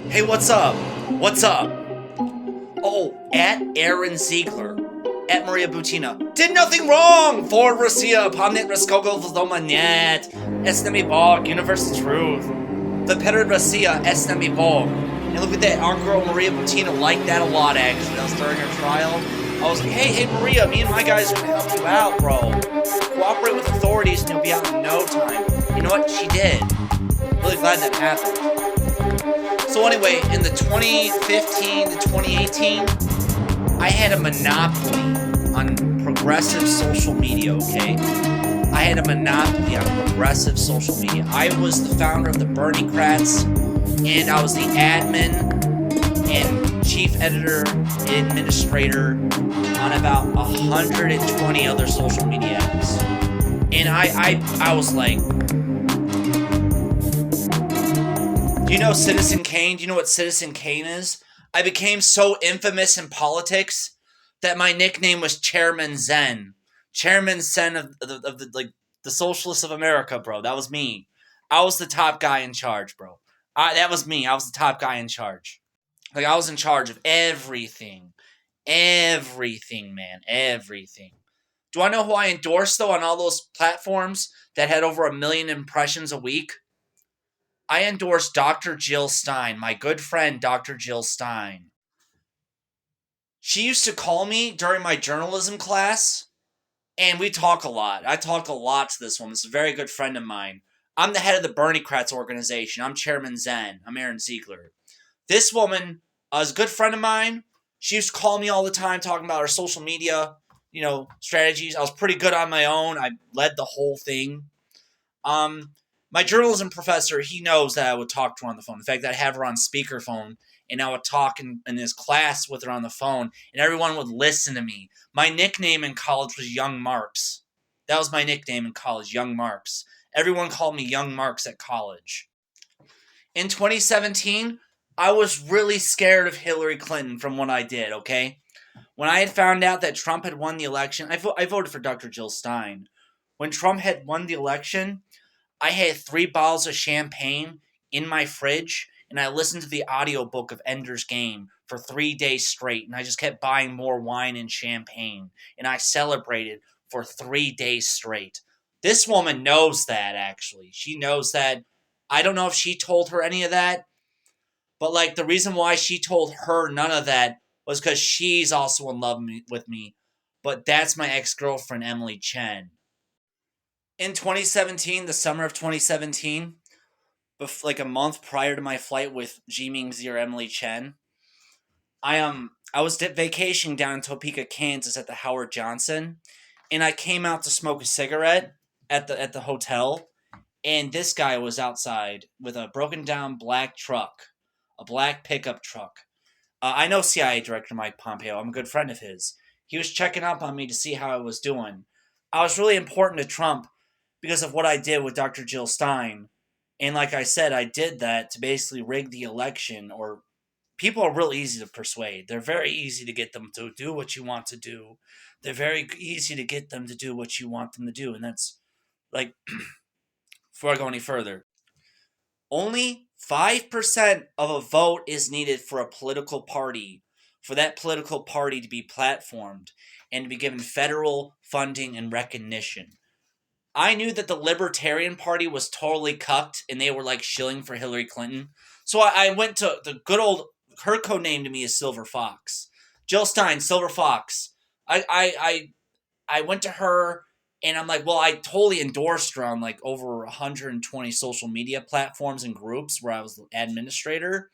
Hey, what's up? What's up? Oh, at Aaron Ziegler. At Maria Butina. Did nothing wrong! For Russia, Pamnet Raskogov Zdomanyet. Esnemi Bog, Universal Truth. The Petter Russia, Esnemi Bog. And look at that, our girl Maria Butina liked that a lot, actually. That was during her trial. I was like, hey, Maria, me and my guys are gonna help you out, bro. Cooperate with authorities and you'll be out in no time. You know what? She did. Really glad that happened. So anyway, in the 2015 to 2018, I had a monopoly on progressive social media, okay? I had a monopoly on progressive social media. I was the founder of the Berniecrats, and I was the admin and chief editor and administrator on about 120 other social media apps. And I was like, do you know Citizen Kane? Do you know what Citizen Kane is? I became so infamous in politics that my nickname was Chairman Zen. Chairman Zen of the Socialists of America, bro. That was me. I was the top guy in charge, bro. That was me. I was the top guy in charge. Like, I was in charge of everything. Everything, man. Everything. Do I know who I endorsed, though, on all those platforms that had over 1 million impressions a week? I endorsed Dr. Jill Stein, my good friend Dr. Jill Stein. She used to call me during my journalism class, and we talk a lot. I talk a lot to this woman. It's a very good friend of mine. I'm the head of the Berniecrats organization. I'm Chairman Zen. I'm Aaron Ziegler. This woman is a good friend of mine. She used to call me all the time talking about her social media, strategies. I was pretty good on my own. I led the whole thing. My journalism professor, he knows that I would talk to her on the phone. In fact, I'd have her on speakerphone, and I would talk in his class with her on the phone, and everyone would listen to me. My nickname in college was Young Marks. That was my nickname in college, Young Marks. Everyone called me Young Marks at college. In 2017, I was really scared of Hillary Clinton from what I did, okay? When I had found out that Trump had won the election, I voted for Dr. Jill Stein. When Trump had won the election, I had 3 bottles of champagne in my fridge, and I listened to the audiobook of Ender's Game for 3 days straight, and I just kept buying more wine and champagne, and I celebrated for 3 days straight. This woman knows that, actually. She knows that. I don't know if she told her any of that, but, the reason why she told her none of that was because she's also in love with me, but that's my ex-girlfriend, Emily Chen. In 2017, the summer of 2017, a month prior to my flight with Jiming or Emily Chen, I was vacationing down in Topeka, Kansas at the Howard Johnson, and I came out to smoke a cigarette at the hotel, and this guy was outside with a broken down black truck, a black pickup truck. I know CIA Director Mike Pompeo. I'm a good friend of his. He was checking up on me to see how I was doing. I was really important to Trump because of what I did with Dr. Jill Stein. And like I said, I did that to basically rig the election. Or people are real easy to persuade. They're very easy to get them to do what you want to do. They're very easy to get them to do what you want them to do. And that's, before I go any further, only 5% of a vote is needed for a political party, for that political party to be platformed and to be given federal funding and recognition. I knew that the Libertarian Party was totally cucked and they were shilling for Hillary Clinton. So I went to the good old, her code name to me is Silver Fox. Jill Stein, Silver Fox. I went to her and I'm like, well, I totally endorsed her on over 120 social media platforms and groups where I was the administrator.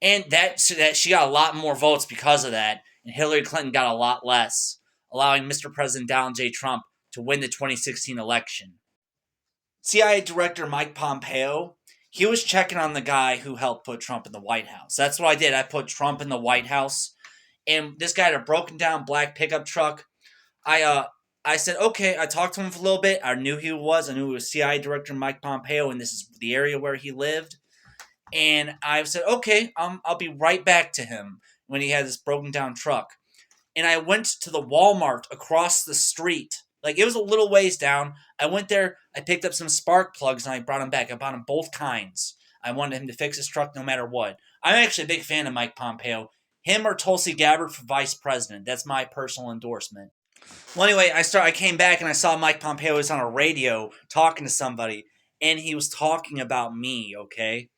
And that she got a lot more votes because of that. And Hillary Clinton got a lot less, allowing Mr. President Donald J. Trump to win the 2016 election. CIA Director Mike Pompeo, he was checking on the guy who helped put Trump in the White House. That's what I did. I put Trump in the White House. And this guy had a broken down black pickup truck. I said, okay, I talked to him for a little bit. I knew who he was. I knew it was CIA Director Mike Pompeo, and this is the area where he lived. And I said, okay, I'll be right back to him when he had this broken down truck. And I went to the Walmart across the street. It was a little ways down. I went there, I picked up some spark plugs, and I brought them back. I bought them both kinds. I wanted him to fix his truck no matter what. I'm actually a big fan of Mike Pompeo. Him or Tulsi Gabbard for vice president. That's my personal endorsement. Well, anyway, I came back and I saw Mike Pompeo was on a radio talking to somebody, and he was talking about me, okay?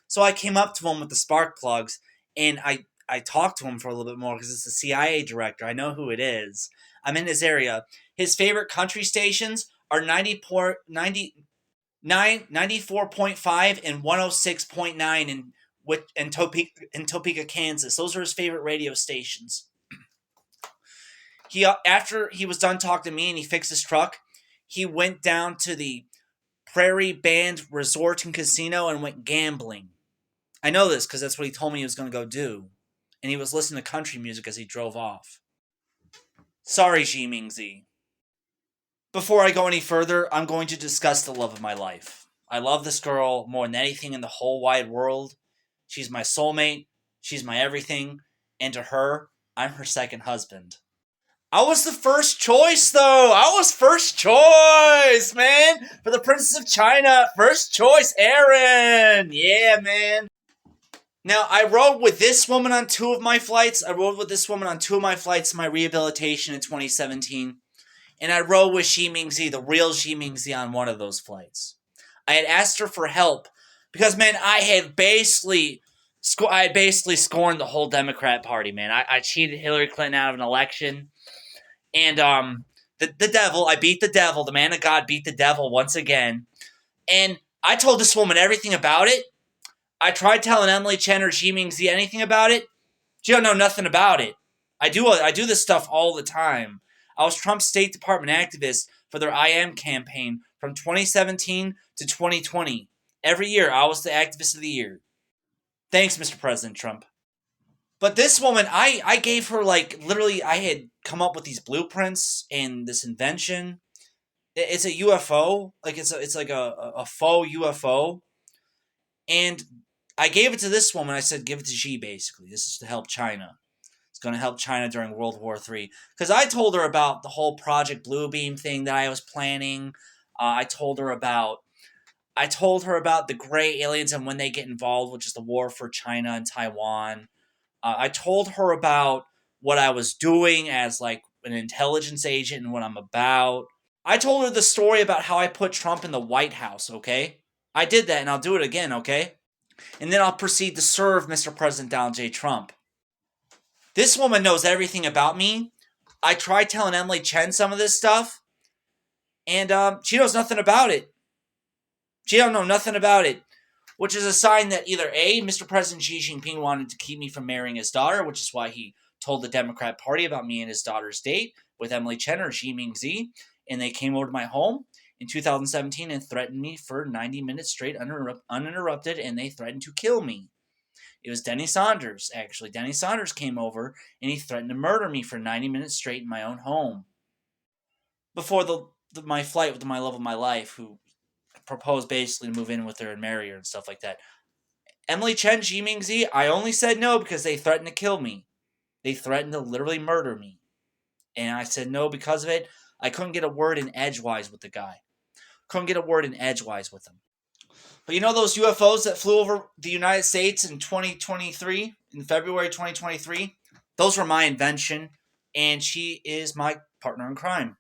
So I came up to him with the spark plugs, and I talked to him for a little bit more because it's the CIA director. I know who it is. I'm in his area. His favorite country stations are 94.5 and 106.9 in Topeka, Kansas. Those are his favorite radio stations. After he was done talking to me and he fixed his truck, he went down to the Prairie Band Resort and Casino and went gambling. I know this because that's what he told me he was going to go do. And he was listening to country music as he drove off. Sorry, Xi Mingzi. Before I go any further, I'm going to discuss the love of my life. I love this girl more than anything in the whole wide world. She's my soulmate. She's my everything. And to her, I'm her second husband. I was the first choice, though. I was first choice, man. For the Princess of China. First choice, Aaron. Yeah, man. Now, I rode with this woman on 2 of my flights. I rode with this woman on 2 of my flights in my rehabilitation in 2017. And I rode with Xi Mingzi, the real Xi Mingzi, on one of those flights. I had asked her for help because, man, I had basically scorned the whole Democrat Party, man. I cheated Hillary Clinton out of an election. And the devil, I beat the devil. The man of God beat the devil once again. And I told this woman everything about it. I tried telling Emily Chen or Xi Mingzi anything about it. She don't know nothing about it. I do this stuff all the time. I was Trump's State Department activist for their I Am campaign from 2017 to 2020. Every year, I was the activist of the year. Thanks, Mr. President Trump. But this woman, I gave her, like, literally, I had come up with these blueprints and this invention. It's a UFO. Like, it's like a faux UFO. And I gave it to this woman. I said, give it to Xi, basically. This is to help China. It's going to help China during World War III. Because I told her about the whole Project Bluebeam thing that I was planning. I told her about the gray aliens and when they get involved, which is the war for China and Taiwan. I told her about what I was doing as, like, an intelligence agent and what I'm about. I told her the story about how I put Trump in the White House, okay? I did that, and I'll do it again, okay? And then I'll proceed to serve Mr. President Donald J. Trump. This woman knows everything about me. I tried telling Emily Chen some of this stuff, and she knows nothing about it. She don't know nothing about it, which is a sign that either A, Mr. President Xi Jinping wanted to keep me from marrying his daughter, which is why he told the Democrat Party about me and his daughter's date with Emily Chen or Xi Mingzi, and they came over to my home in 2017 and threatened me for 90 minutes straight uninterrupted, and they threatened to kill me. It was Denny Saunders, actually. Denny Saunders came over, and he threatened to murder me for 90 minutes straight in my own home. Before my flight with my love of my life, who proposed basically to move in with her and marry her and stuff like that. Emily Chen, Xi Mingzi, I only said no because they threatened to kill me. They threatened to literally murder me. And I said no because of it. I couldn't get a word in edgewise with the guy. Couldn't get a word in edgewise with him. But you know those UFOs that flew over the United States in 2023, in February 2023? Those were my invention, and she is my partner in crime.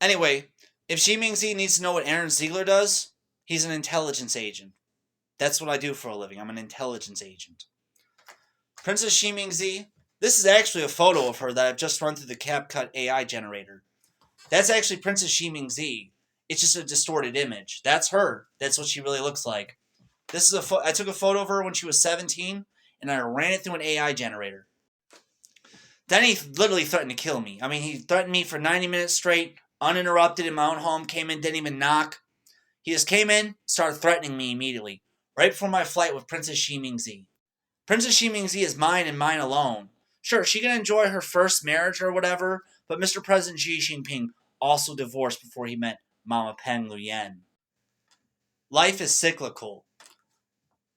Anyway, if Xi Mingzi needs to know what Aaron Ziegler does, he's an intelligence agent. That's what I do for a living. I'm an intelligence agent. Princess Xi Mingzi, this is actually a photo of her that I've just run through the CapCut AI generator. That's actually Princess Xi Mingzi. It's just a distorted image. That's her. That's what she really looks like. This is I took a photo of her when she was 17, and I ran it through an AI generator. Then he literally threatened to kill me. I mean, he threatened me for 90 minutes straight, uninterrupted in my own home, came in, didn't even knock. He just came in, started threatening me immediately, right before my flight with Princess Xi Mingzi. Princess Xi Mingzi is mine and mine alone. Sure, she can enjoy her first marriage or whatever, but Mr. President Xi Jinping also divorced before he met Mama Peng Luyuan. Life is cyclical.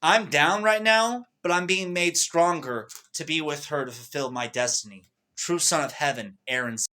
I'm down right now, but I'm being made stronger to be with her to fulfill my destiny. True son of heaven, Aaron